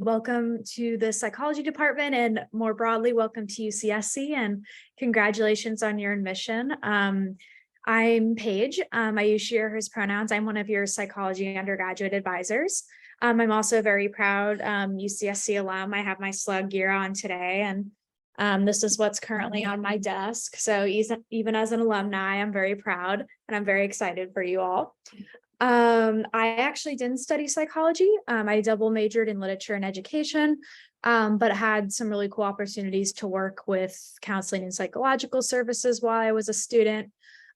Welcome to the psychology department, and more broadly, welcome to UCSC, and congratulations on your admission. I'm Paige. I use she, her, his pronouns. I'm one of your psychology undergraduate advisors. I'm also a very proud UCSC alum. I have my slug gear on today, and this is what's currently on my desk. So even as an alumni, I'm very proud, and I'm very excited for you all. I actually didn't study psychology. I double majored in literature and education, but had some really cool opportunities to work with counseling and psychological services while I was a student.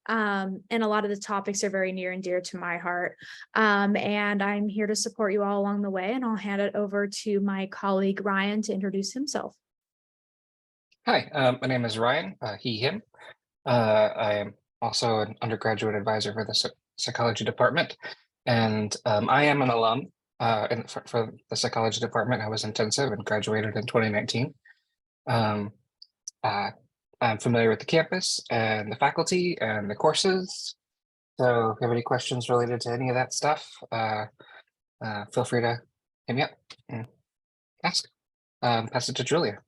And a lot of the topics are very near and dear to my heart. And I'm here to support you all along the way, and I'll hand it over to my colleague, Ryan, to introduce himself. Hi, my name is Ryan, he, him. I am also an undergraduate advisor for the psychology department, and I am an alum for the psychology department. I was intensive and graduated in 2019. I'm familiar with the campus and the faculty and the courses. So if you have any questions related to any of that stuff, feel free to hit me up and ask. Pass it to Julia.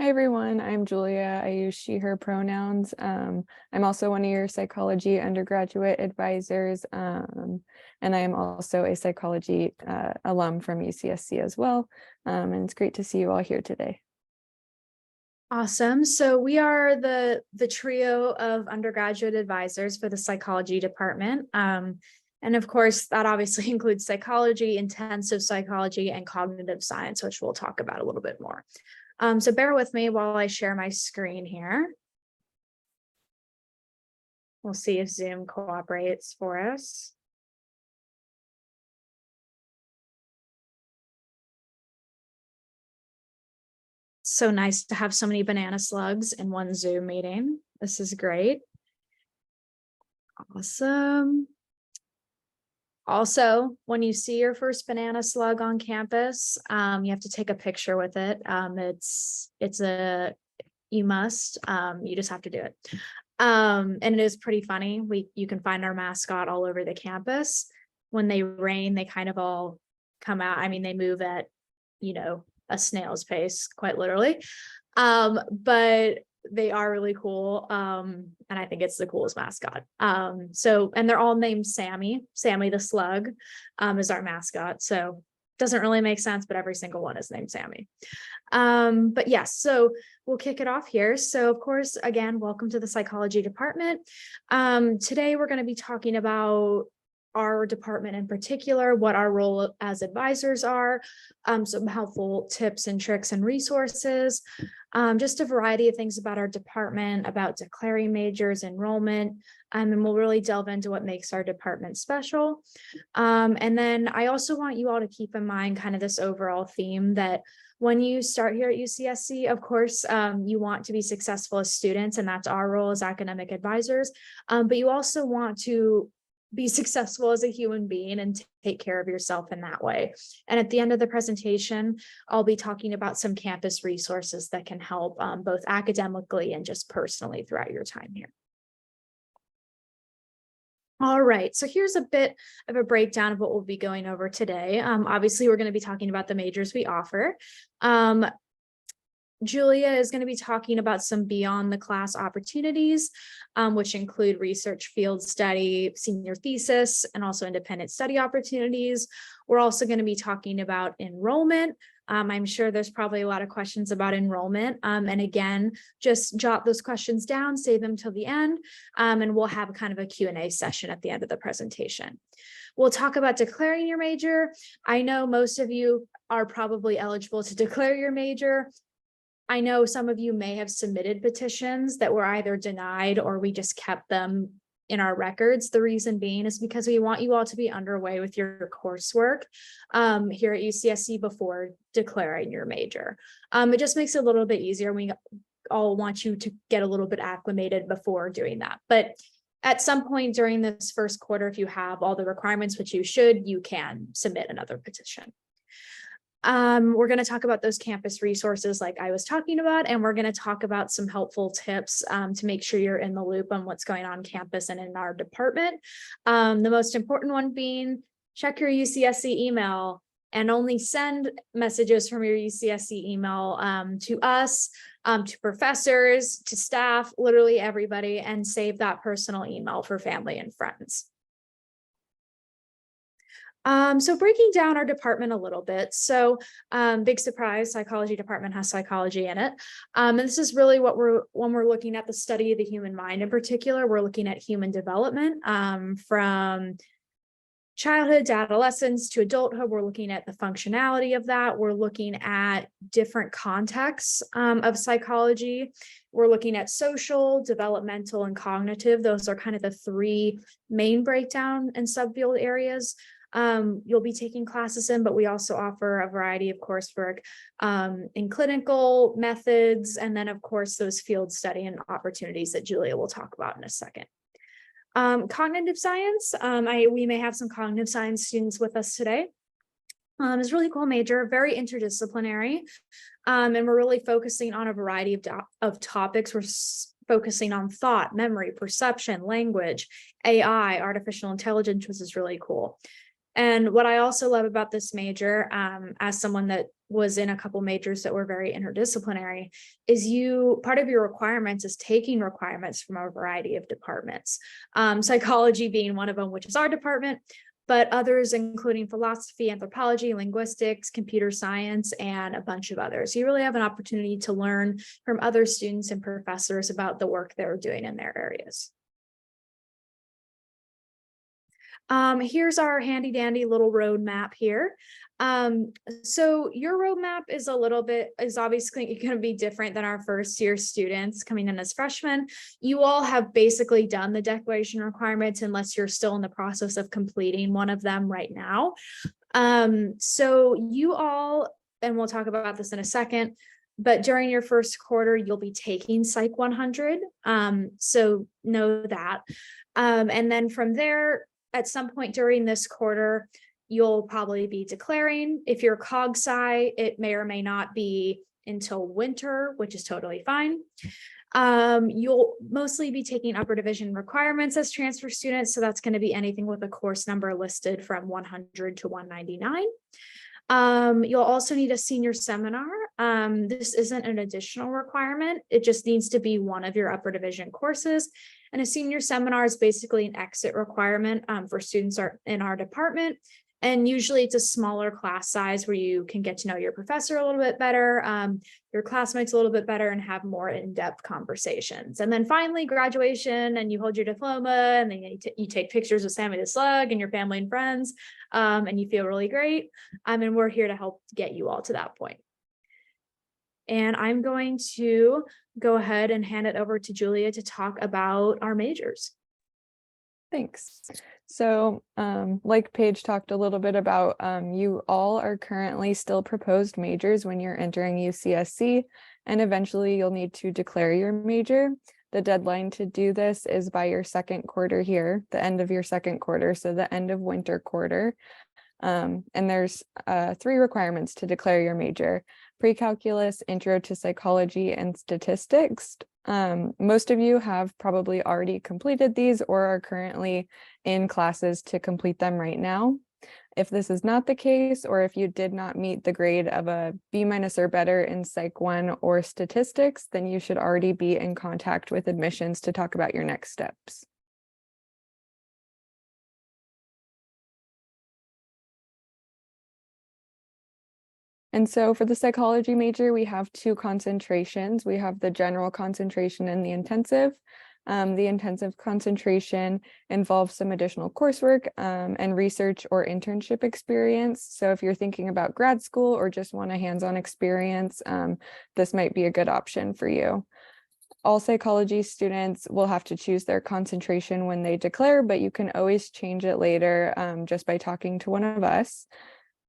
Hi everyone, I'm Julia. I use she, her pronouns. I'm also one of your psychology undergraduate advisors, and I am also a psychology alum from UCSC as well. And it's great to see you all here today. Awesome. So we are the trio of undergraduate advisors for the psychology department. And of course, that obviously includes psychology, intensive psychology, and cognitive science, which we'll talk about a little bit more. So bear with me while I share my screen here. We'll see if Zoom cooperates for us. So nice to have so many banana slugs in one Zoom meeting. This is great. Awesome. Also, when you see your first banana slug on campus, you have to take a picture with it. You just have to do it. And it is pretty funny. You can find our mascot all over the campus. When they rain, they kind of all come out. I mean, they move at, a snail's pace, quite literally. But they are really cool. And I think it's the coolest mascot. And they're all named Sammy. Sammy the slug is our mascot. So doesn't really make sense, but every single one is named Sammy. But yes, so we'll kick it off here. So of course, again, welcome to the psychology department. Today we're going to be talking about our department in particular, what our role as advisors are, some helpful tips and tricks and resources, just a variety of things about our department, about declaring majors, enrollment, and we'll really delve into what makes our department special. And then I also want you all to keep in mind kind of this overall theme that when you start here at UCSC, of course, you want to be successful as students, and that's our role as academic advisors, but you also want to be successful as a human being and take care of yourself in that way. And at the end of the presentation, I'll be talking about some campus resources that can help both academically and just personally throughout your time here. All right, so here's a bit of a breakdown of what we'll be going over today. Obviously, we're going to be talking about the majors we offer. Julia is going to be talking about some beyond the class opportunities, which include research field study, senior thesis, and also independent study opportunities. We're also going to be talking about enrollment. I'm sure there's probably a lot of questions about enrollment. And again, just jot those questions down, save them till the end, and we'll have kind of a Q&A session at the end of the presentation. We'll talk about declaring your major. I know most of you are probably eligible to declare your major. I know some of you may have submitted petitions that were either denied or we just kept them in our records. The reason being is because we want you all to be underway with your coursework here at UCSC before declaring your major. It just makes it a little bit easier. We all want you to get a little bit acclimated before doing that. But at some point during this first quarter, if you have all the requirements, which you should, you can submit another petition. We're going to talk about those campus resources like I was talking about, and we're going to talk about some helpful tips to make sure you're in the loop on what's going on campus and in our department. The most important one being check your UCSC email. and only send messages from your UCSC email to us, to professors, to staff, literally everybody, and save that personal email for family and friends. So breaking down our department a little bit. So big surprise, psychology department has psychology in it. And this is really what when we're looking at the study of the human mind in particular, we're looking at human development from childhood to adolescence to adulthood. We're looking at the functionality of that. We're looking at different contexts of psychology. We're looking at social, developmental, and cognitive. Those are kind of the three main breakdown and subfield areas you'll be taking classes in, but we also offer a variety of coursework in clinical methods, and then of course those field study and opportunities that Julia will talk about in a second. Cognitive science, we may have some cognitive science students with us today. It's a really cool major, very interdisciplinary, and we're really focusing on a variety of topics. We're focusing on thought, memory, perception, language, AI, artificial intelligence, which is really cool. And what I also love about this major, as someone that was in a couple majors that were very interdisciplinary, is part of your requirements is taking requirements from a variety of departments. Psychology being one of them, which is our department, but others including philosophy, anthropology, linguistics, computer science, and a bunch of others. You really have an opportunity to learn from other students and professors about the work they're doing in their areas. Here's our handy dandy little roadmap here. So your roadmap is obviously going to be different than our first year students coming in as freshmen. You all have basically done the declaration requirements unless you're still in the process of completing one of them right now. So you all, and we'll talk about this in a second, but during your first quarter, you'll be taking Psych 100. So know that. And then from there, at some point during this quarter, you'll probably be declaring. If you're Cog Sci, it may or may not be until winter, which is totally fine. You'll mostly be taking upper division requirements as transfer students. So that's going to be anything with a course number listed from 100 to 199. You'll also need a senior seminar. This isn't an additional requirement. It just needs to be one of your upper division courses. And a senior seminar is basically an exit requirement for students in our department. And usually it's a smaller class size where you can get to know your professor a little bit better, your classmates a little bit better, and have more in-depth conversations. And then finally, graduation, and you hold your diploma, and then you take pictures with Sammy the Slug and your family and friends, and you feel really great. And we're here to help get you all to that point. And I'm going to go ahead and hand it over to Julia to talk about our majors. Thanks. So like Paige talked a little bit about, you all are currently still proposed majors when you're entering UCSC, and eventually you'll need to declare your major. The deadline to do this is by your second quarter here, the end of your second quarter, so the end of winter quarter. And there's 3 requirements to declare your major: pre-calculus, intro to psychology, and statistics. Most of you have probably already completed these or are currently in classes to complete them right now. If this is not the case, or if you did not meet the grade of a B- or better in Psych 1 or statistics, then you should already be in contact with admissions to talk about your next steps. And so for the psychology major, we have 2 concentrations. We have the general concentration and the intensive. The intensive concentration involves some additional coursework and research or internship experience. So if you're thinking about grad school or just want a hands-on experience, this might be a good option for you. All psychology students will have to choose their concentration when they declare, but you can always change it later just by talking to one of us.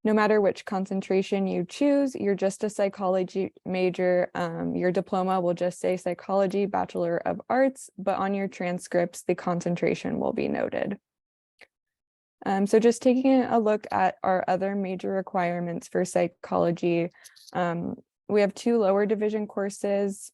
No matter which concentration you choose, you're just a psychology major. Your diploma will just say Psychology Bachelor of Arts, but on your transcripts, the concentration will be noted. So just taking a look at our other major requirements for psychology, we have 2 lower division courses,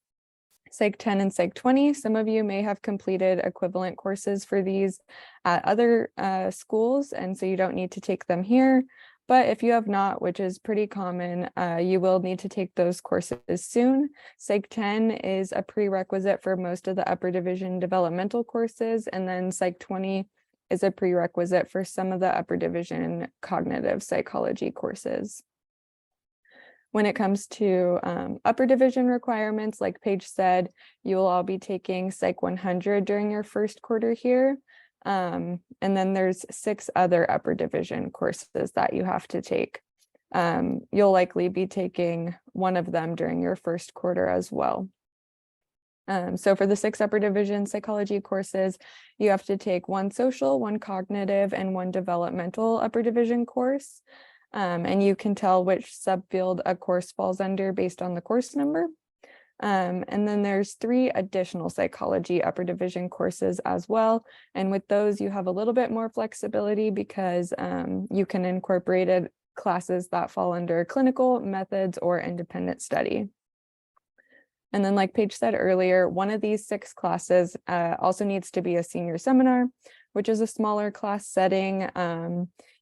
Psych 10 and Psych 20. Some of you may have completed equivalent courses for these at other schools, and so you don't need to take them here. But if you have not, which is pretty common, you will need to take those courses soon. Psych 10 is a prerequisite for most of the upper division developmental courses, and then Psych 20 is a prerequisite for some of the upper division cognitive psychology courses. When it comes to upper division requirements, like Paige said, you will all be taking Psych 100 during your first quarter here. And then there's 6 other upper division courses that you have to take. You'll likely be taking one of them during your first quarter as well. So for the 6 upper division psychology courses, you have to take 1 social, 1 cognitive, and 1 developmental upper division course. And you can tell which subfield a course falls under based on the course number. And then there's 3 additional psychology upper division courses as well. And with those, you have a little bit more flexibility because you can incorporate classes that fall under clinical, methods, or independent study. And then, like Paige said earlier, one of these 6 classes also needs to be a senior seminar, which is a smaller class setting.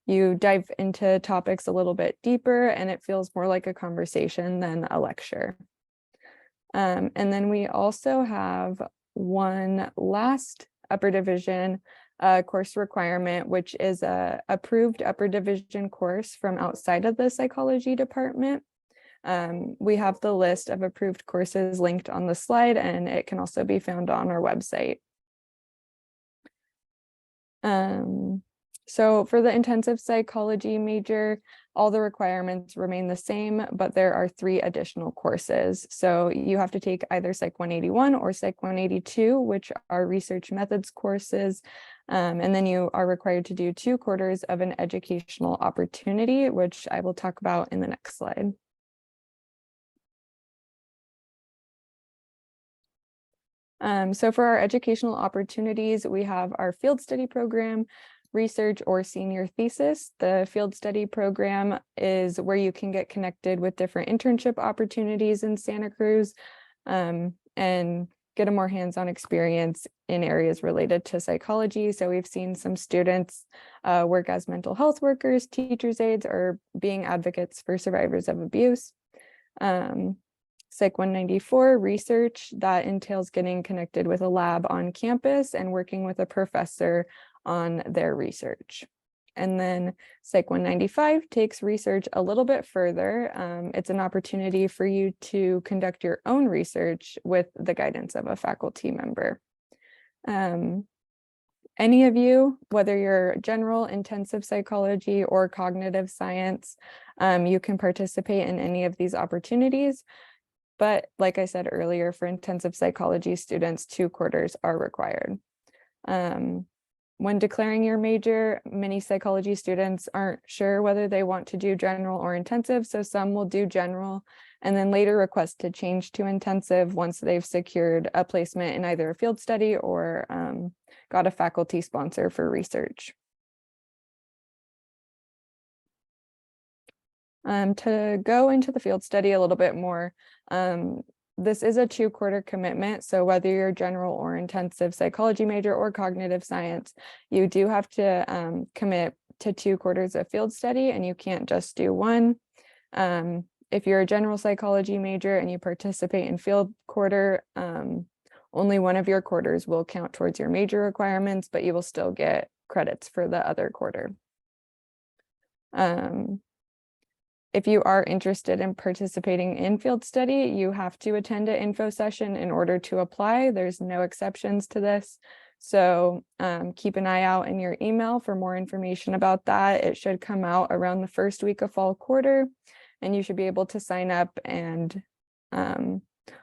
You dive into topics a little bit deeper, and it feels more like a conversation than a lecture. And then we also have one last upper division course requirement, which is a approved upper division course from outside of the psychology department. We have the list of approved courses linked on the slide, and it can also be found on our website. So for the intensive psychology major, all the requirements remain the same, but there are 3 additional courses. So you have to take either Psych 181 or Psych 182, which are research methods courses. And then you are required to do 2 quarters of an educational opportunity, which I will talk about in the next slide. So for our educational opportunities, we have our field study program, research, or senior thesis. The field study program is where you can get connected with different internship opportunities in Santa Cruz and get a more hands-on experience in areas related to psychology. So we've seen some students work as mental health workers, teachers' aides, or being advocates for survivors of abuse. Psych 194 research, that entails getting connected with a lab on campus and working with a professor on their research. And then Psych 195 takes research a little bit further. It's an opportunity for you to conduct your own research with the guidance of a faculty member. Any of you, whether you're general, intensive psychology, or cognitive science, you can participate in any of these opportunities. But like I said earlier, for intensive psychology students, 2 quarters are required. When declaring your major, many psychology students aren't sure whether they want to do general or intensive, so some will do general and then later request to change to intensive once they've secured a placement in either a field study or got a faculty sponsor for research. To go into the field study a little bit more, this is a 2-quarter commitment. So whether you're general or intensive psychology major or cognitive science, you do have to commit to 2 quarters of field study, and you can't just do 1. If you're a general psychology major and you participate in field quarter, only one of your quarters will count towards your major requirements, but you will still get credits for the other quarter. If you are interested in participating in field study, you have to attend an info session in order to apply. There's no exceptions to this. So keep an eye out in your email for more information about that. It should come out around the first week of fall quarter, and you should be able to sign up, and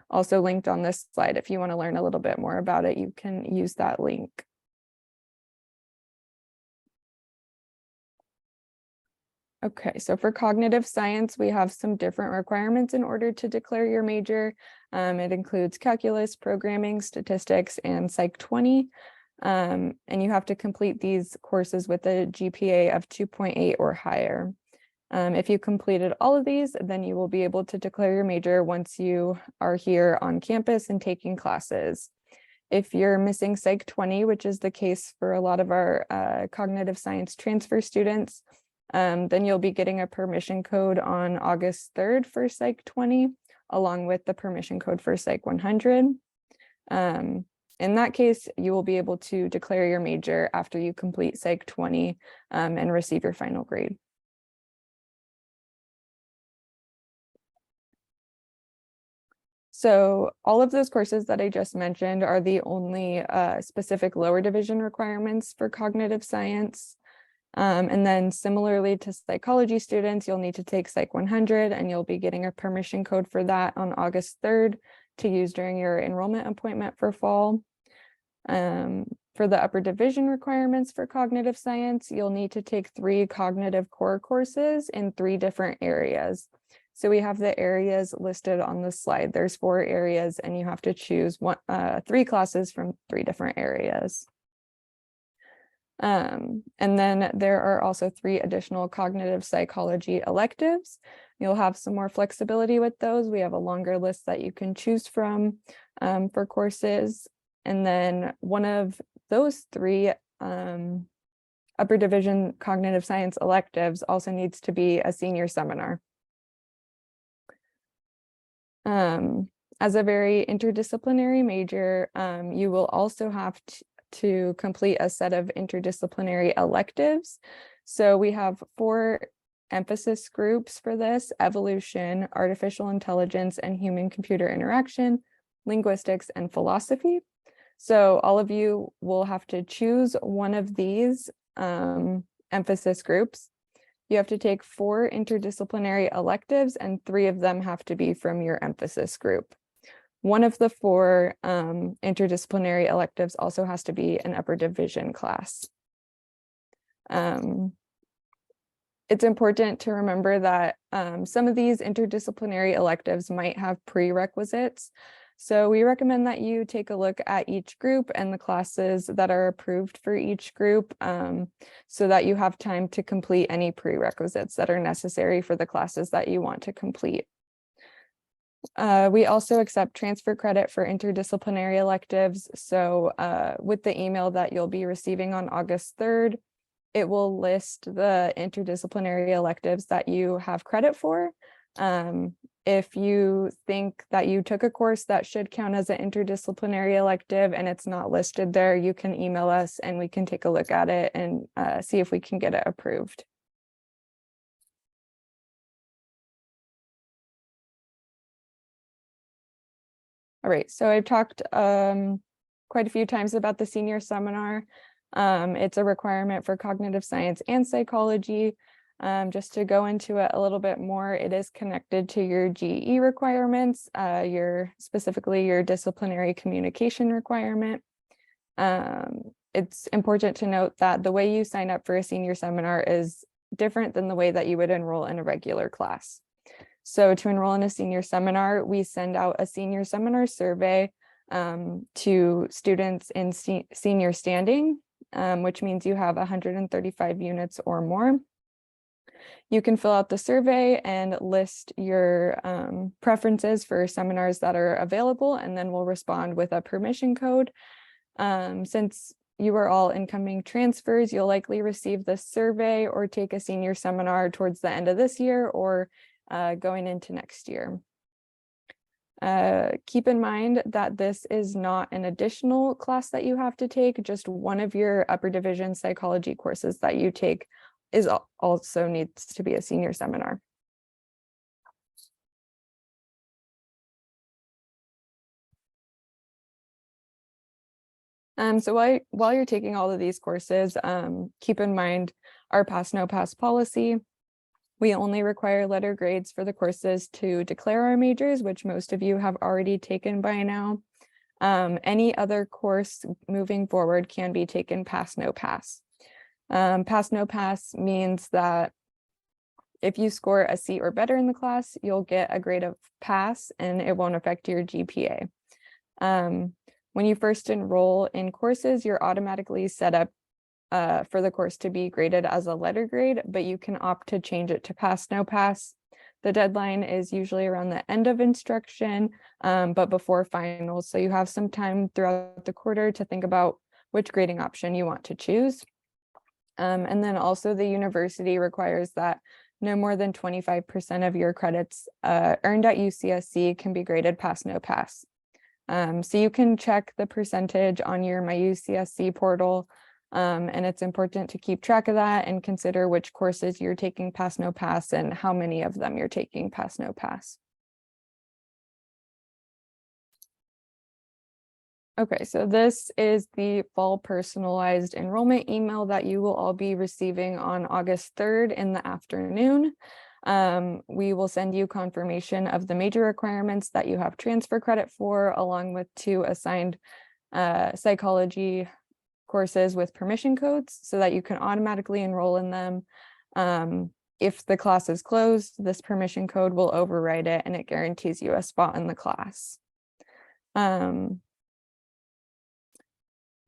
also linked on this slide. If you want to learn a little bit more about it, you can use that link. Okay, so for cognitive science, we have some different requirements in order to declare your major. It includes calculus, programming, statistics, and Psych 20. And you have to complete these courses with a GPA of 2.8 or higher. If you completed all of these, then you will be able to declare your major once you are here on campus and taking classes. If you're missing Psych 20, which is the case for a lot of our cognitive science transfer students, Then you'll be getting a permission code on August 3rd for Psych 20, along with the permission code for Psych 100. In that case, you will be able to declare your major after you complete Psych 20 and receive your final grade. So all of those courses that I just mentioned are the only specific lower division requirements for cognitive science. And then similarly to psychology students, you'll need to take Psych 100 and you'll be getting a permission code for that on August 3rd to use during your enrollment appointment for fall. For the upper division requirements for cognitive science, you'll need to take 3 cognitive core courses in 3 different areas. So we have the areas listed on the slide. There's 4 areas and you have to choose 3 classes from 3 different areas. And then there are also 3 additional cognitive psychology electives. You'll have some more flexibility with those. We have a longer list that you can choose from for courses. And then one of those 3 upper division cognitive science electives also needs to be a senior seminar. As a very interdisciplinary major, you will also have to complete a set of interdisciplinary electives. So we have 4 emphasis groups for this: evolution, artificial intelligence and human computer interaction, linguistics, and philosophy. So all of you will have to choose one of these emphasis groups. You have to take 4 interdisciplinary electives and 3 of them have to be from your emphasis group. One of the 4 interdisciplinary electives also has to be an upper division class. It's important to remember that some of these interdisciplinary electives might have prerequisites. So we recommend that you take a look at each group and the classes that are approved for each group so that you have time to complete any prerequisites that are necessary for the classes that you want to complete. We also accept transfer credit for interdisciplinary electives. So with the email that you'll be receiving on August 3rd, it will list the interdisciplinary electives that you have credit for. If you think that you took a course that should count as an interdisciplinary elective and it's not listed there, you can email us and we can take a look at it and see if we can get it approved. All right, so I've talked quite a few times about the senior seminar. It's a requirement for cognitive science and psychology. Just to go into it a little bit more, it is connected to your GE requirements, specifically your disciplinary communication requirement. It's important to note that the way you sign up for a senior seminar is different than the way that you would enroll in a regular class. So to enroll in a senior seminar, we send out a senior seminar survey to students in senior standing, which means you have 135 units or more. You can fill out the survey and list your preferences for seminars that are available, and then we'll respond with a permission code. Since you are all incoming transfers, you'll likely receive this survey or take a senior seminar towards the end of this year or going into next year. Keep in mind that this is not an additional class that you have to take. Just one of your upper division psychology courses that you take also needs to be a senior seminar. So while you're taking all of these courses, keep in mind our pass no pass policy. We only require letter grades for the courses to declare our majors, which most of you have already taken by now. Any other course moving forward can be taken pass no pass. Pass no pass means that if you score a C or better in the class, you'll get a grade of pass and it won't affect your GPA. When you first enroll in courses, you're automatically set up for the course to be graded as a letter grade, but you can opt to change it to pass no pass. The deadline is usually around the end of instruction, but before finals. So you have some time throughout the quarter to think about which grading option you want to choose. And then also the university requires that no more than 25% of your credits earned at UCSC can be graded pass, no pass. So you can check the percentage on your MyUCSC portal, and it's important to keep track of that and consider which courses you're taking pass, no pass, and how many of them you're taking pass, no pass. Okay, so this is the fall personalized enrollment email that you will all be receiving on August 3rd in the afternoon. We will send you confirmation of the major requirements that you have transfer credit for, along with 2 assigned psychology courses with permission codes so that you can automatically enroll in them. If the class is closed, this permission code will override it and it guarantees you a spot in the class.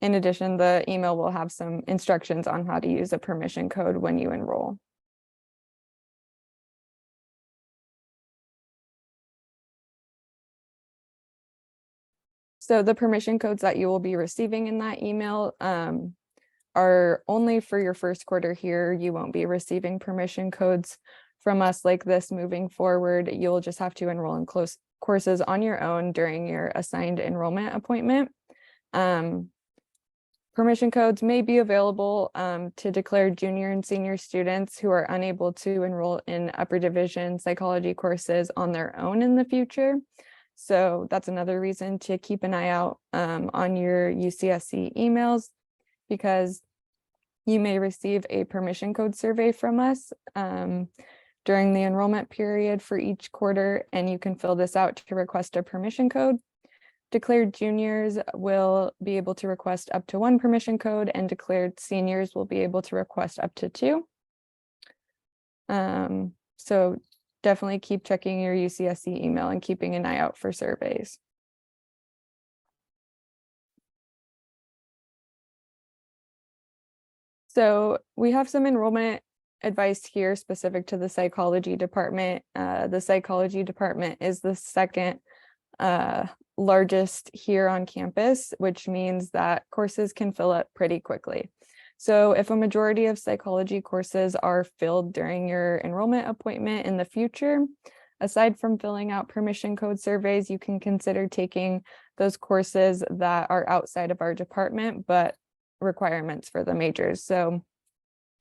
In addition, the email will have some instructions on how to use a permission code when you enroll. So the permission codes that you will be receiving in that email are only for your first quarter here. You won't be receiving permission codes from us like this moving forward. You'll just have to enroll in close courses on your own during your assigned enrollment appointment. Permission codes may be available to declared junior and senior students who are unable to enroll in upper division psychology courses on their own in the future. So that's another reason to keep an eye out on your UCSC emails, because you may receive a permission code survey from us during the enrollment period for each quarter, and you can fill this out to request a permission code. Declared juniors will be able to request up to 1 permission code, and declared seniors will be able to request up to 2. So definitely keep checking your UCSC email and keeping an eye out for surveys. So we have some enrollment advice here specific to the psychology department. The psychology department is the second largest here on campus, which means that courses can fill up pretty quickly. So if a majority of psychology courses are filled during your enrollment appointment in the future, aside from filling out permission code surveys, you can consider taking those courses that are outside of our department, but requirements for the majors. So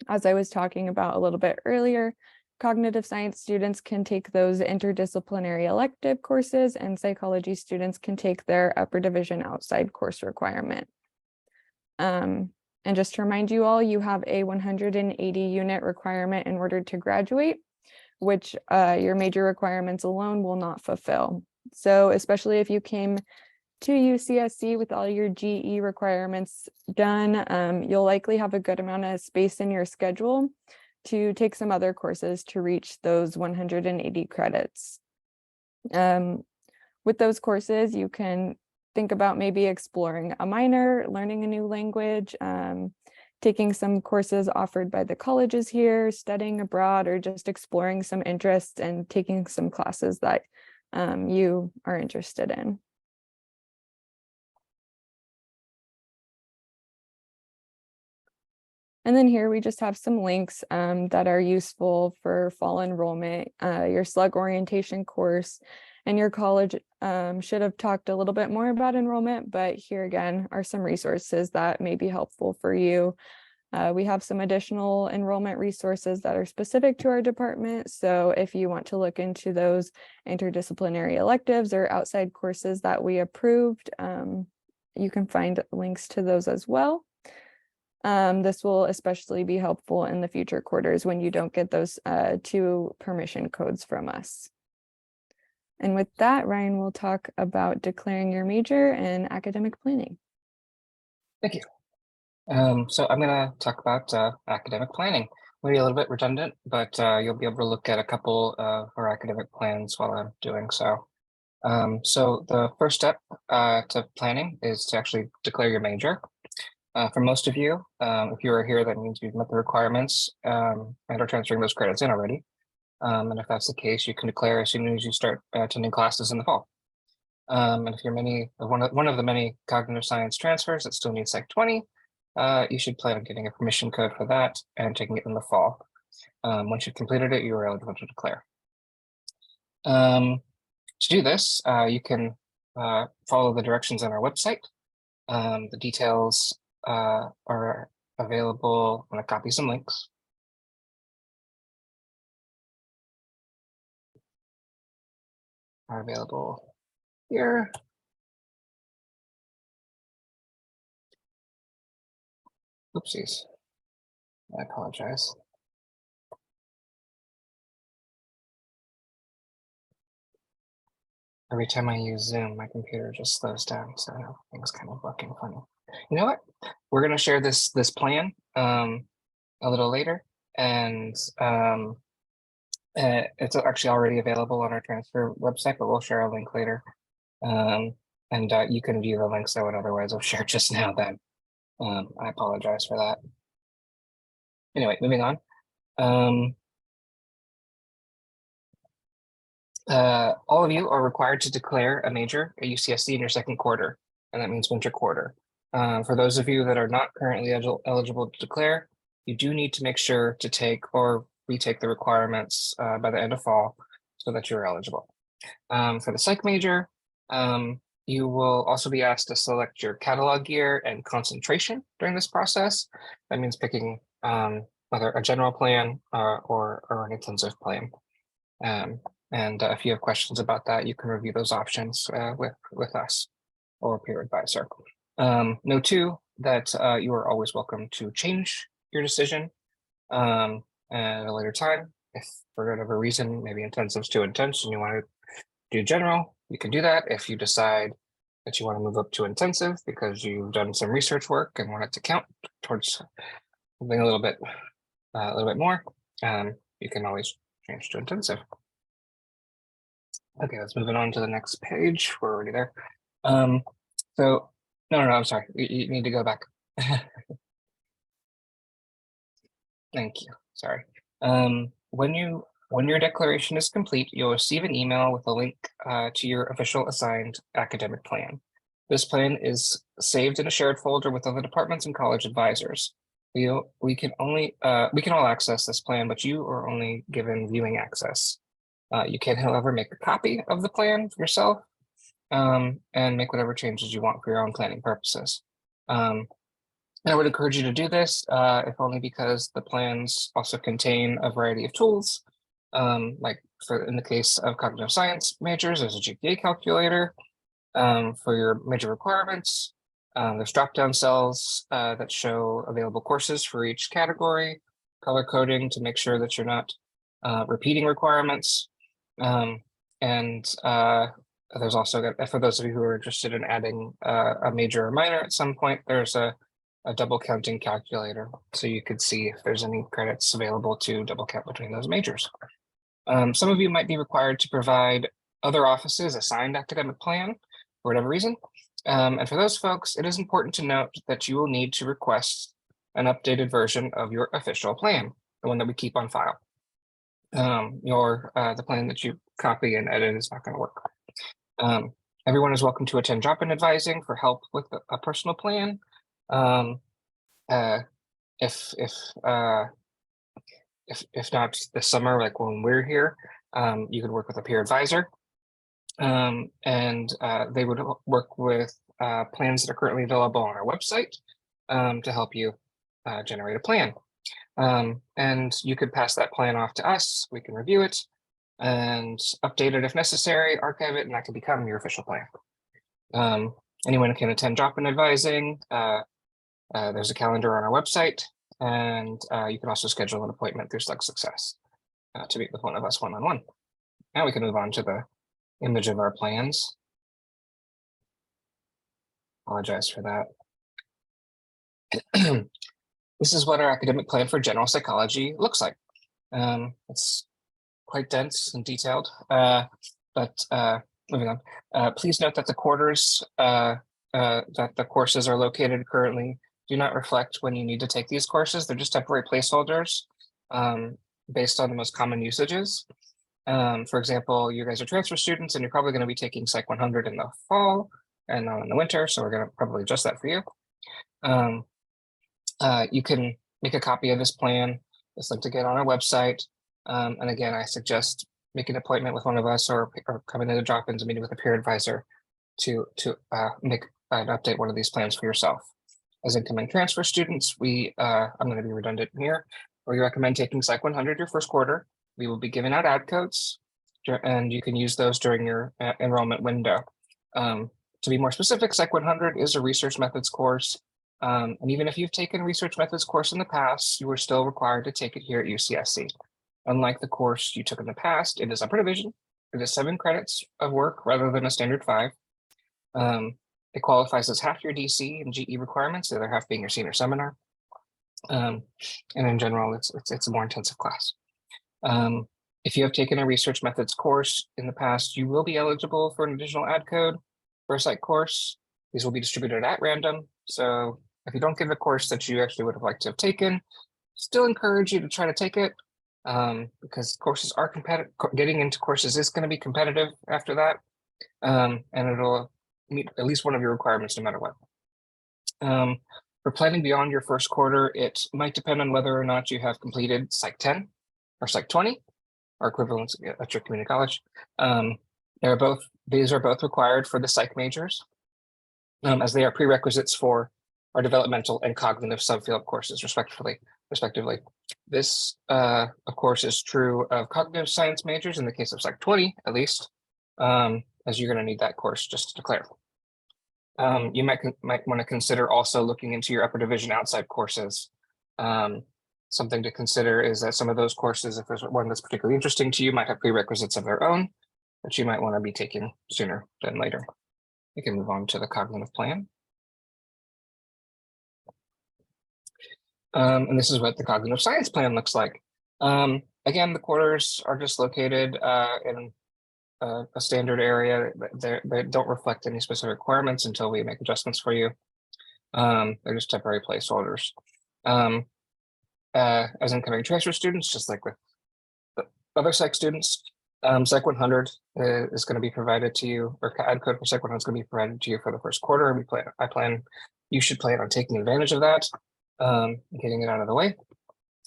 as I was talking about a little bit earlier, cognitive science students can take those interdisciplinary elective courses, and psychology students can take their upper division outside course requirement. And just to remind you all, you have a 180 unit requirement in order to graduate, which your major requirements alone will not fulfill. So especially if you came to UCSC with all your GE requirements done, you'll likely have a good amount of space in your schedule to take some other courses to reach those 180 credits. With those courses, you can think about maybe exploring a minor, learning a new language, taking some courses offered by the colleges here, studying abroad, or just exploring some interests and taking some classes that you are interested in. And then here we just have some links that are useful for fall enrollment. Your slug orientation course and your college should have talked a little bit more about enrollment, but here again are some resources that may be helpful for you. We have some additional enrollment resources that are specific to our department. So if you want to look into those interdisciplinary electives or outside courses that we approved, you can find links to those as well. This will especially be helpful in the future quarters when you don't get those 2 permission codes from us. And with that, Ryan will talk about declaring your major and academic planning. Thank you. So I'm going to talk about academic planning. Maybe a little bit redundant, but you'll be able to look at a couple of our academic plans while I'm doing so. So the first step to planning is to actually declare your major. For most of you, if you are here, that means you've met the requirements and are transferring those credits in already. And if that's the case, you can declare as soon as you start attending classes in the fall. And if you're one of the many cognitive science transfers that still need Psych 20, you should plan on getting a permission code for that and taking it in the fall. Once you've completed it, you are eligible to declare. To do this, you can follow the directions on our website. The details are available. I'm going to copy some links. Are available here. Oopsies. I apologize. Every time I use Zoom, my computer just slows down, so things kind of looking funny. You know what? We're going to share this plan a little later, and it's actually already available on our transfer website, but we'll share a link later. And you can view the links that would otherwise have shared just now. Then I apologize for that. Anyway, moving on. All of you are required to declare a major at UCSC in your second quarter, and that means winter quarter. For those of you that are not currently eligible to declare, you do need to make sure to take or retake the requirements by the end of fall so that you're eligible. For the psych major, you will also be asked to select your catalog year and concentration during this process. That means picking whether a general plan or an intensive plan. And if you have questions about that, you can review those options with us or peer advisor. Note too that you are always welcome to change your decision at a later time. If for whatever reason, maybe intensives too intense and you want to do general, you can do that. If you decide that you want to move up to intensive because you've done some research work and want it to count towards something a little bit more, you can always change to intensive. Okay, let's move it on to the next page. We're already there. So no, I'm sorry. You need to go back. Thank you. Sorry. When your declaration is complete, you'll receive an email with a link to your official assigned academic plan. This plan is saved in a shared folder with other departments and college advisors. We can all access this plan, but you are only given viewing access. You can, however, make a copy of the plan for yourself and make whatever changes you want for your own planning purposes. I would encourage you to do this, if only because the plans also contain a variety of tools. Like in the case of cognitive science majors, there's a GPA calculator for your major requirements. There's drop-down cells that show available courses for each category, color coding to make sure that you're not repeating requirements. There's also, for those of you who are interested in adding a major or minor at some point, there's a double counting calculator. So you could see if there's any credits available to double count between those majors. Some of you might be required to provide other offices a signed academic plan for whatever reason. And for those folks, it is important to note that you will need to request an updated version of your official plan, the one that we keep on file. The plan that you copy and edit is not going to work. Everyone is welcome to attend drop-in advising for help with a personal plan. If not this summer, like when we're here, you could work with a peer advisor, and they would work with plans that are currently available on our website to help you generate a plan. And you could pass that plan off to us. We can review it and update it if necessary, archive it, and that can become your official plan. Anyone can attend drop-in advising. There's a calendar on our website, and you can also schedule an appointment through Slug Success to meet with one of us one-on-one. Now we can move on to the image of our plans. Apologize for that. This is what our academic plan for general psychology looks like. It's quite dense and detailed, but moving on. Please note that the quarters that the courses are located currently do not reflect when you need to take these courses. They're just temporary placeholders based on the most common usages. For example, you guys are transfer students and you're probably going to be taking Psych 100 in the fall and not in the winter, so we're going to probably adjust that for you. You can make a copy of this plan. It's linked again on our website. And again, I suggest make an appointment with one of us or coming in to drop into meeting with a peer advisor to make and update one of these plans for yourself. As incoming transfer students, I'm going to be redundant here. We recommend taking Psych 100 your first quarter. We will be giving out ad codes, and you can use those during your enrollment window. To be more specific, Psych 100 is a research methods course. And even if you've taken a research methods course in the past, you are still required to take it here at UCSC. Unlike the course you took in the past, it is upper division. It is 7 credits of work rather than a standard 5. It qualifies as half your DC and GE requirements, the other half being your senior seminar. And in general, it's a more intensive class. If you have taken a research methods course in the past, you will be eligible for an additional ad code for a psych course. These will be distributed at random. So if you don't get a course that you actually would have liked to have taken, still encourage you to try to take it, because courses are competitive. Getting into courses is going to be competitive after that, and it'll meet at least one of your requirements no matter what. For planning beyond your first quarter, it might depend on whether or not you have completed Psych 10 or Psych 20 or equivalents at your community college. These are both required for the psych majors, as they are prerequisites for our developmental and cognitive subfield courses, respectively. This, of course, is true of cognitive science majors in the case of Psych 20, at least, as you're going to need that course, just to declare. You might want to consider also looking into your upper division outside courses. Something to consider is that some of those courses, if there's one that's particularly interesting to you, might have prerequisites of their own that you might want to be taking sooner than later. We can move on to the cognitive plan. And this is what the cognitive science plan looks like. Again, the quarters are just located in a standard area. They don't reflect any specific requirements until we make adjustments for you. They're just temporary placeholders. As incoming transfer students, just like with the other psych students, Psych 100 is going to be provided to you, or ad code for Psych 100 is going to be provided to you for the first quarter. You should plan on taking advantage of that, getting it out of the way.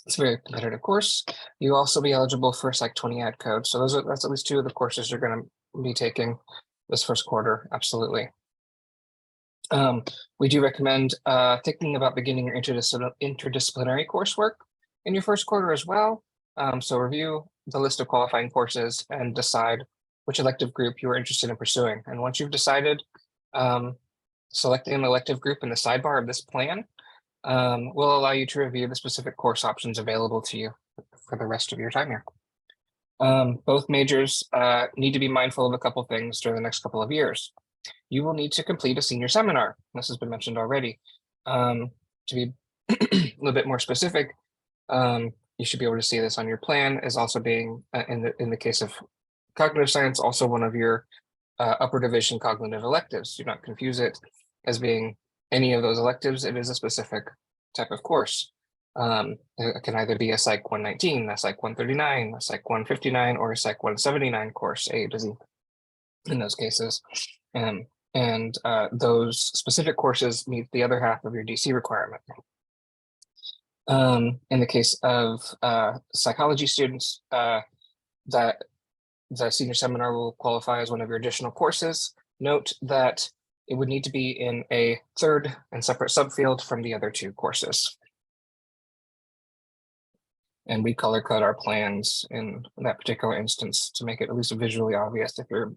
It's a very competitive course. You also be eligible for Psych 20 ad code. So that's at least 2 of the courses you're going to be taking this first quarter. Absolutely. We do recommend thinking about beginning your interdisciplinary coursework in your first quarter as well. So review the list of qualifying courses and decide which elective group you are interested in pursuing. And once you've decided, selecting an elective group in the sidebar of this plan will allow you to review the specific course options available to you for the rest of your time here. Both majors need to be mindful of a couple things during the next couple of years. You will need to complete a senior seminar. This has been mentioned already. To be a little bit more specific, you should be able to see this on your plan as also being, in the case of cognitive science, also one of your upper division cognitive electives. Do not confuse it as being any of those electives. It is a specific type of course. It can either be a Psych 119, a Psych 139, a Psych 159, or a Psych 179 course, A to Z in those cases. And those specific courses meet the other half of your DC requirement. In the case of psychology students, that the senior seminar will qualify as one of your additional courses. Note that it would need to be in a third and separate subfield from the other 2 courses. And we color code our plans in that particular instance to make it at least visually obvious if you're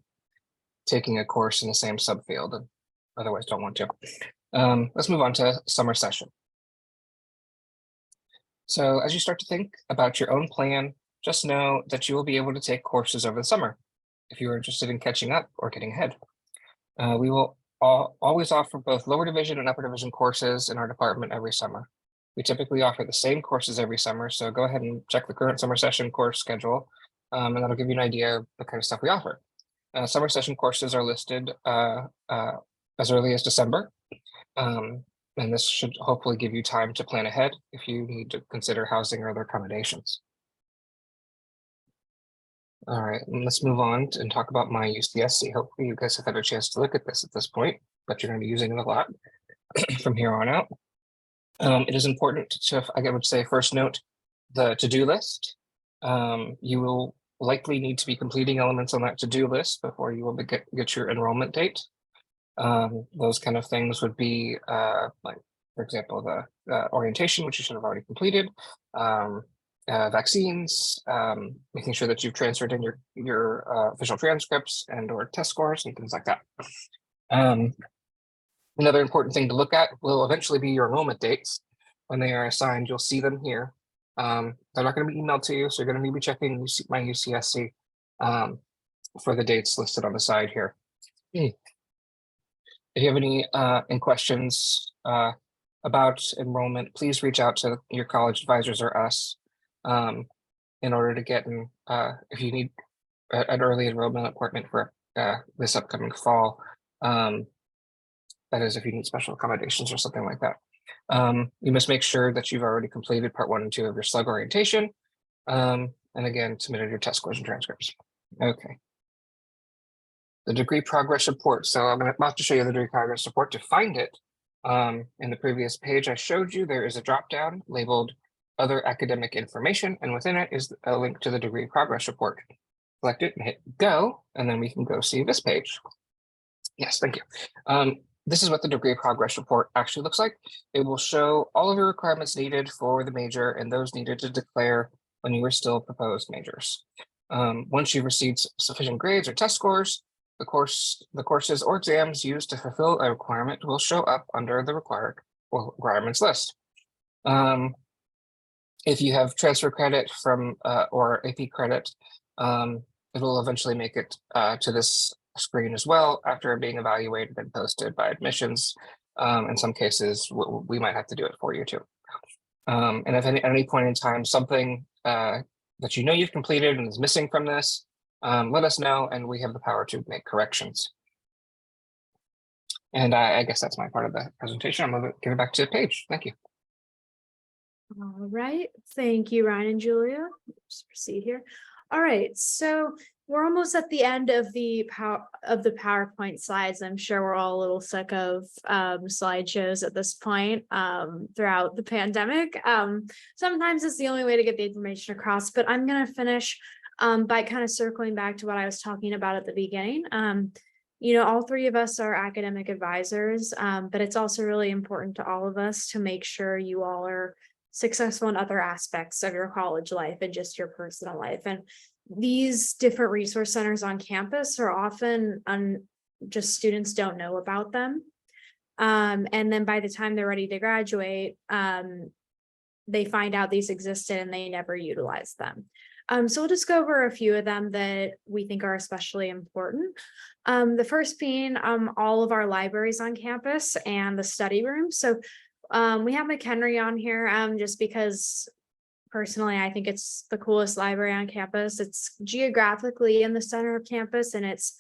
taking a course in the same subfield and otherwise don't want to. Let's move on to summer session. So as you start to think about your own plan, just know that you will be able to take courses over the summer if you are interested in catching up or getting ahead. We will always offer both lower division and upper division courses in our department every summer. We typically offer the same courses every summer, so go ahead and check the current summer session course schedule, and that'll give you an idea of the kind of stuff we offer. Summer session courses are listed as early as December, and this should hopefully give you time to plan ahead if you need to consider housing or other accommodations. All right, let's move on and talk about MyUCSC. Hopefully you guys have had a chance to look at this point, but you're going to be using it a lot from here on out. It is important to, I would say, first note the to-do list. You will likely need to be completing elements on that to-do list before you will get your enrollment date. Those kind of things would be like, for example, the orientation, which you should have already completed, vaccines, making sure that you've transferred in your official transcripts and or test scores and things like that. Another important thing to look at will eventually be your enrollment dates. When they are assigned, you'll see them here. They're not going to be emailed to you, so you're going to need to be checking MyUCSC for the dates listed on the side here. If you have any questions about enrollment, please reach out to your college advisors or us in order to get in, if you need an early enrollment appointment for this upcoming fall. That is, if you need special accommodations or something like that. You must make sure that you've already completed part 1 and 2 of your slug orientation. And again, submitted your test scores and transcripts. Okay. The degree progress report. So I'm about to show you the degree progress report. To find it, in the previous page I showed you, there is a drop down labeled other academic information, and within it is a link to the degree progress report. Select it and hit go, and then we can go see this page. Yes, thank you. This is what the degree progress report actually looks like. It will show all of your requirements needed for the major and those needed to declare when you were still proposed majors. Once you've received sufficient grades or test scores, the courses or exams used to fulfill a requirement will show up under the requirements list. If you have transfer credit from or AP credit, it will eventually make it to this screen as well after being evaluated and posted by admissions. In some cases, we might have to do it for you too. And if at any point in time something that you know you've completed and is missing from this, let us know, and we have the power to make corrections. And I guess that's my part of the presentation. I'm going to give it back to Paige. Thank you. All right, thank you, Ryan and Julia. Let's proceed here. All right, so we're almost at the end of the PowerPoint slides. I'm sure we're all a little sick of slideshows at this point throughout the pandemic. Sometimes it's the only way to get the information across, but I'm going to finish by kind of circling back to what I was talking about at the beginning. You know, all three of us are academic advisors, but it's also really important to all of us to make sure you all are successful in other aspects of your college life and just your personal life. And these different resource centers on campus are often just students don't know about them. And then by the time they're ready to graduate, they find out these existed and they never utilize them. So we'll just go over a few of them that we think are especially important. The first being all of our libraries on campus and the study rooms. So we have McHenry on here just because personally I think it's the coolest library on campus. It's geographically in the center of campus and it's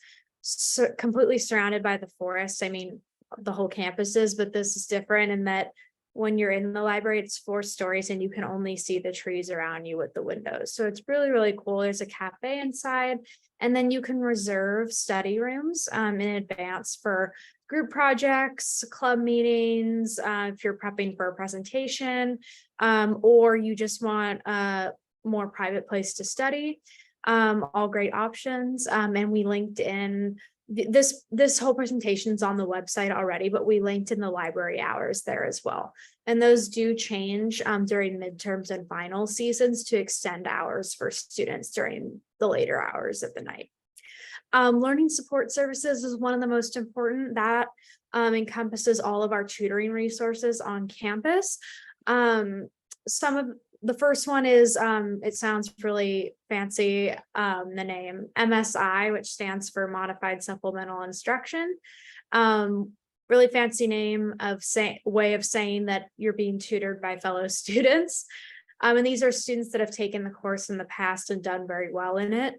completely surrounded by the forest. I mean, the whole campus is, but this is different in that when you're in the library, it's 4 stories and you can only see the trees around you with the windows. So it's really, really cool. There's a cafe inside, and then you can reserve study rooms in advance for group projects, club meetings, if you're prepping for a presentation, or you just want a more private place to study. All great options. And we linked in this whole presentation is on the website already, but we linked in the library hours there as well. And those do change during midterms and final seasons to extend hours for students during the later hours of the night. Learning support services is one of the most important. That encompasses all of our tutoring resources on campus. The first one is, it sounds really fancy, the name MSI, which stands for Modified Supplemental Instruction. Really fancy name of way of saying that you're being tutored by fellow students. And these are students that have taken the course in the past and done very well in it.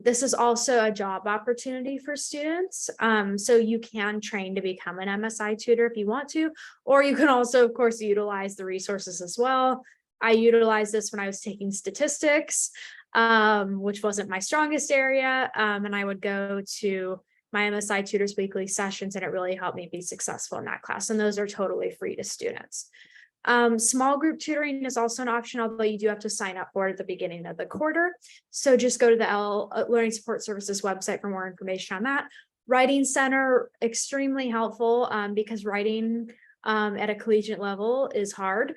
This is also a job opportunity for students. So you can train to become an MSI tutor if you want to, or you can also, of course, utilize the resources as well. I utilized this when I was taking statistics, which wasn't my strongest area. And I would go to my MSI tutors weekly sessions, and it really helped me be successful in that class. And those are totally free to students. Small group tutoring is also an option, although you do have to sign up for it at the beginning of the quarter. So just go to the Learning Support Services website for more information on that. Writing Center, extremely helpful because writing at a collegiate level is hard.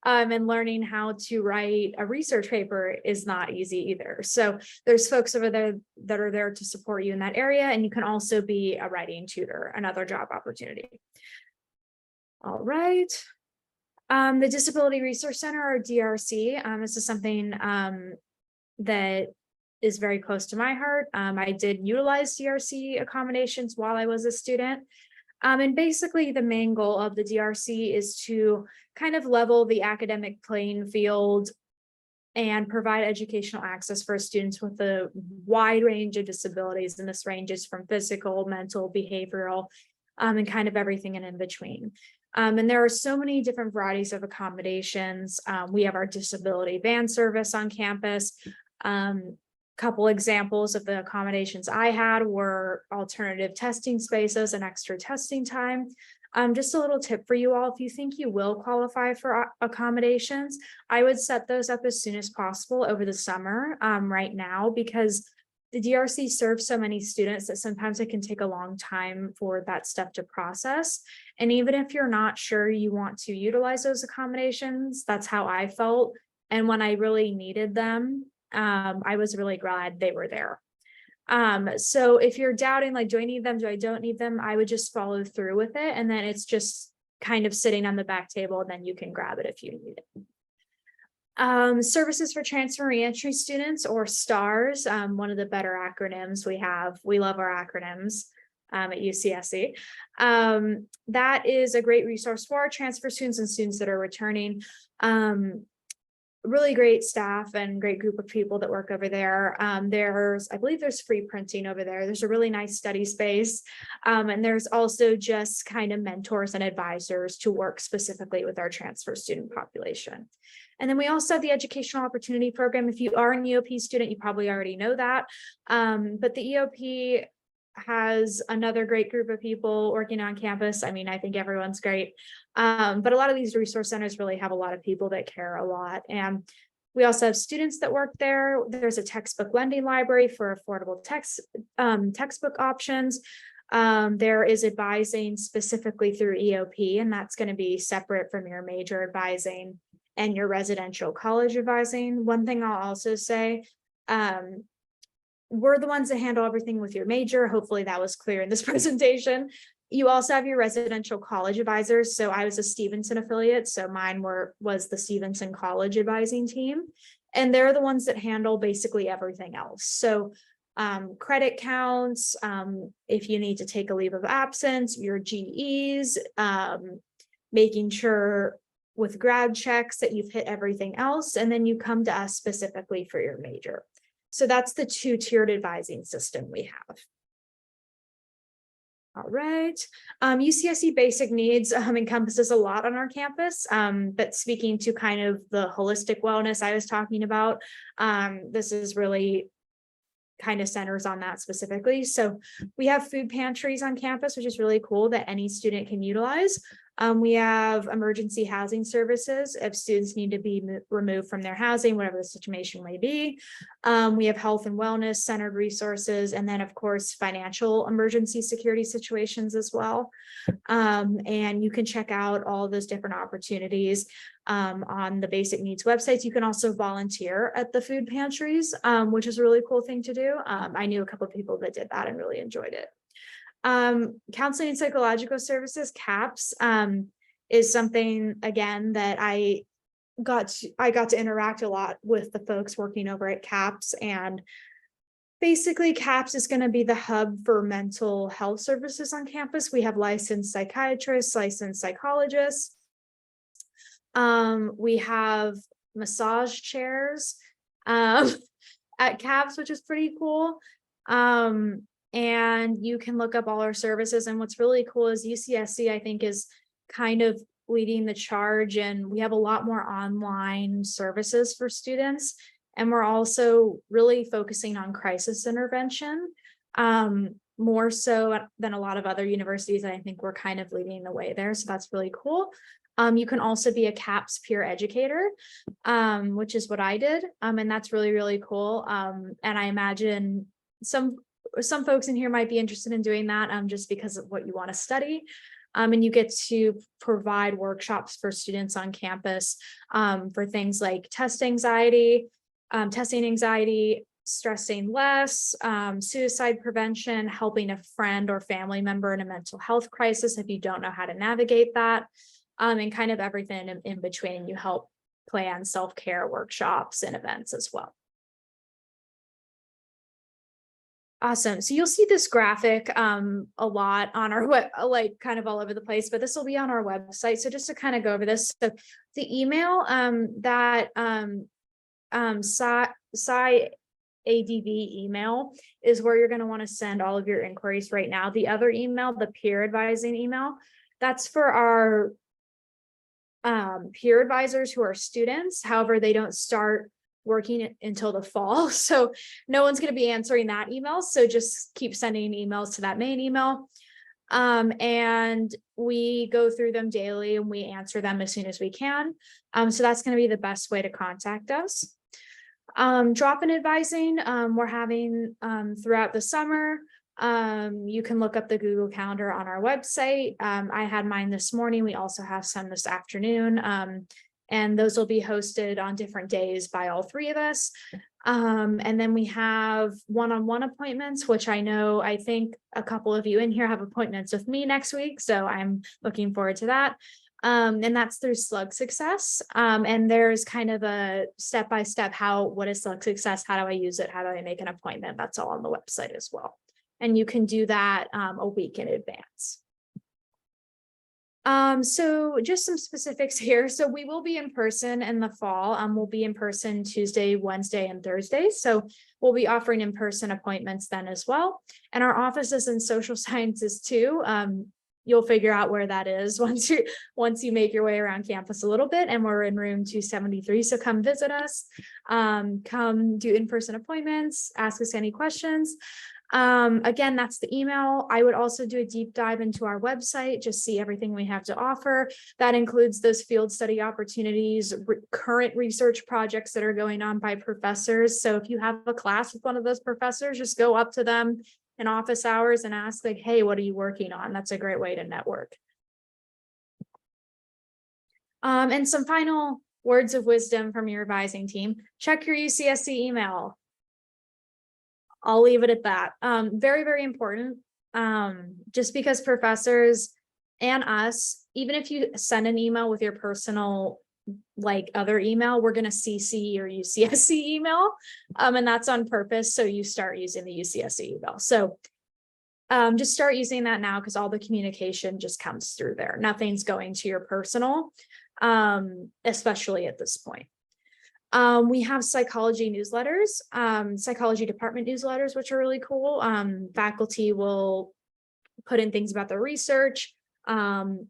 And learning how to write a research paper is not easy either. So there's folks over there that are there to support you in that area. And you can also be a writing tutor, another job opportunity. All right. The Disability Resource Center, or DRC, this is something that is very close to my heart. I did utilize DRC accommodations while I was a student. And basically the main goal of the DRC is to kind of level the academic playing field and provide educational access for students with a wide range of disabilities. And this ranges from physical, mental, behavioral, and kind of everything in between. And there are so many different varieties of accommodations. We have our disability van service on campus. Couple examples of the accommodations I had were alternative testing spaces and extra testing time. Just a little tip for you all, if you think you will qualify for accommodations, I would set those up as soon as possible over the summer right now, because the DRC serves so many students that sometimes it can take a long time for that stuff to process. And even if you're not sure you want to utilize those accommodations, that's how I felt. And when I really needed them, I was really glad they were there. So if you're doubting, like, do I need them? Do I don't need them? I would just follow through with it. And then it's just kind of sitting on the back table, and then you can grab it if you need it. Services for Transfer Reentry Students, or STARS, one of the better acronyms we have. We love our acronyms at UCSC. That is a great resource for our transfer students and students that are returning. Really great staff and great group of people that work over there. I believe there's free printing over there. There's a really nice study space. And there's also just kind of mentors and advisors to work specifically with our transfer student population. And then we also have the Educational Opportunity Program. If you are an EOP student, you probably already know that. But the EOP has another great group of people working on campus. I mean, I think everyone's great. But a lot of these resource centers really have a lot of people that care a lot. And we also have students that work there. There's a textbook lending library for affordable textbook options. There is advising specifically through EOP, and that's going to be separate from your major advising and your residential college advising. One thing I'll also say, we're the ones that handle everything with your major. Hopefully that was clear in this presentation. You also have your residential college advisors. So I was a Stevenson affiliate. So mine was the Stevenson College advising team. And they're the ones that handle basically everything else. So credit counts, if you need to take a leave of absence, your GEs, making sure with grad checks that you've hit everything else. And then you come to us specifically for your major. So that's the two-tiered advising system we have. All right. UCSC basic needs encompasses a lot on our campus, but speaking to kind of the holistic wellness I was talking about, this is really kind of centers on that specifically. So we have food pantries on campus, which is really cool that any student can utilize. We have emergency housing services if students need to be removed from their housing, whatever the situation may be. We have health and wellness centered resources, and then of course financial emergency security situations as well. And you can check out all those different opportunities on the basic needs websites. You can also volunteer at the food pantries, which is a really cool thing to do. I knew a couple of people that did that and really enjoyed it. Counseling and psychological services, CAPS, is something again that I got to interact a lot with the folks working over at CAPS. And basically CAPS is going to be the hub for mental health services on campus. We have licensed psychiatrists, licensed psychologists. We have massage chairs at CAPS, which is pretty cool. And you can look up all our services. And what's really cool is UCSC, I think, is kind of leading the charge, and we have a lot more online services for students. And we're also really focusing on crisis intervention, more so than a lot of other universities. I think we're kind of leading the way there. So that's really cool. You can also be a CAPS peer educator, which is what I did. And that's really, really cool. And I imagine some folks in here might be interested in doing that, just because of what you want to study. And you get to provide workshops for students on campus, for things like testing anxiety, stressing less, suicide prevention, helping a friend or family member in a mental health crisis if you don't know how to navigate that, and kind of everything in between. You help plan self-care workshops and events as well. Awesome. So you'll see this graphic a lot on our web, like kind of all over the place, but this will be on our website. So just to kind of go over this, so the email that ADV email is where you're going to want to send all of your inquiries right now. The other email, the peer advising email, that's for our peer advisors who are students. However, they don't start working until the fall. So no one's going to be answering that email. So just keep sending emails to that main email. And we go through them daily and we answer them as soon as we can. So that's going to be the best way to contact us. Drop-in advising, we're having throughout the summer. You can look up the Google Calendar on our website. I had mine this morning. We also have some this afternoon. And those will be hosted on different days by all three of us. And then we have one-on-one appointments, which I think a couple of you in here have appointments with me next week. So I'm looking forward to that. And that's through Slug Success. And there's kind of a step-by-step what is Slug Success? How do I use it? How do I make an appointment? That's all on the website as well. And you can do that a week in advance. So just some specifics here. So we will be in person in the fall. We'll be in person Tuesday, Wednesday, and Thursday. So we'll be offering in-person appointments then as well. And our office is in social sciences too. You'll figure out where that is once you make your way around campus a little bit, and we're in room 273. So come visit us, come do in-person appointments, ask us any questions. Again, that's the email. I would also do a deep dive into our website, just see everything we have to offer. That includes those field study opportunities, current research projects that are going on by professors. So if you have a class with one of those professors, just go up to them in office hours and ask, like, hey, what are you working on? That's a great way to network. And some final words of wisdom from your advising team. Check your UCSC email. I'll leave it at that. Very, very important. Just because professors and us, even if you send an email with your personal, like other email, we're going to CC your UCSC email. And that's on purpose. So you start using the UCSC email. So just start using that now, because all the communication just comes through there. Nothing's going to your personal, especially at this point. We have psychology newsletters, psychology department newsletters, which are really cool. Faculty will put in things about their research,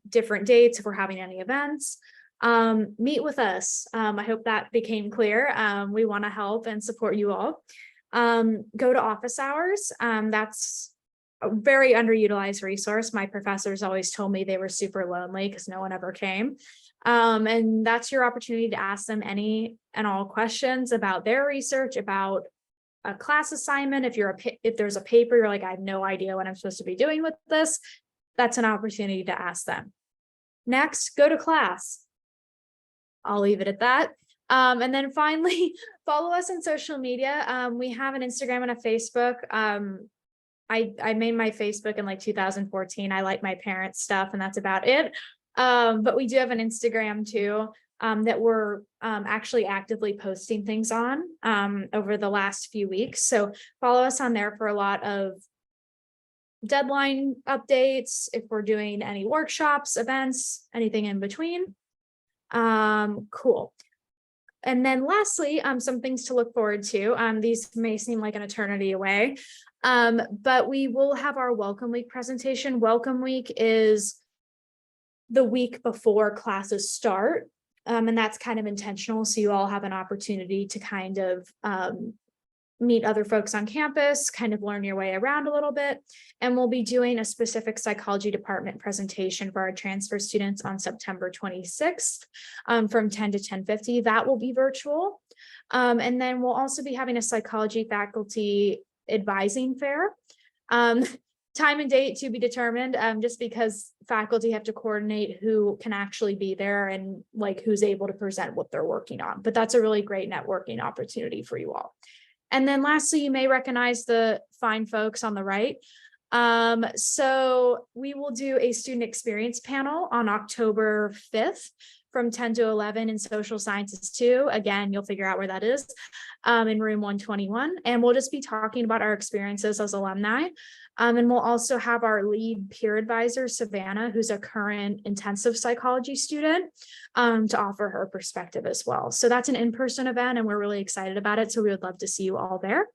different dates if we're having any events. Meet with us. I hope that became clear. We want to help and support you all. Go to office hours. That's a very underutilized resource. My professors always told me they were super lonely because no one ever came. And that's your opportunity to ask them any and all questions about their research, about a class assignment. If there's a paper, you're like, I have no idea what I'm supposed to be doing with this. That's an opportunity to ask them. Next, go to class. I'll leave it at that. And then finally, follow us on social media. We have an Instagram and a Facebook. I made my Facebook in like 2014. I like my parents' stuff, and that's about it. But we do have an Instagram too, that we're actually actively posting things on over the last few weeks. So follow us on there for a lot of deadline updates, if we're doing any workshops, events, anything in between. Cool. And then lastly, some things to look forward to. These may seem like an eternity away, but we will have our Welcome Week presentation. Welcome Week is the week before classes start, and that's kind of intentional. So you all have an opportunity to kind of meet other folks on campus, kind of learn your way around a little bit. And we'll be doing a specific psychology department presentation for our transfer students on September 26th from 10 to 10:50. That will be virtual. And then we'll also be having a psychology faculty advising fair. Time and date to be determined, just because faculty have to coordinate who can actually be there and like who's able to present what they're working on. But that's a really great networking opportunity for you all. And then lastly, you may recognize the fine folks on the right. So we will do a student experience panel on October 5th from 10 to 11 in social sciences 2. Again, you'll figure out where that is in room 121. And we'll just be talking about our experiences as alumni. And we'll also have our lead peer advisor, Savannah, who's a current intensive psychology student, to offer her perspective as well. So that's an in-person event and we're really excited about it. So we would love to see you all there.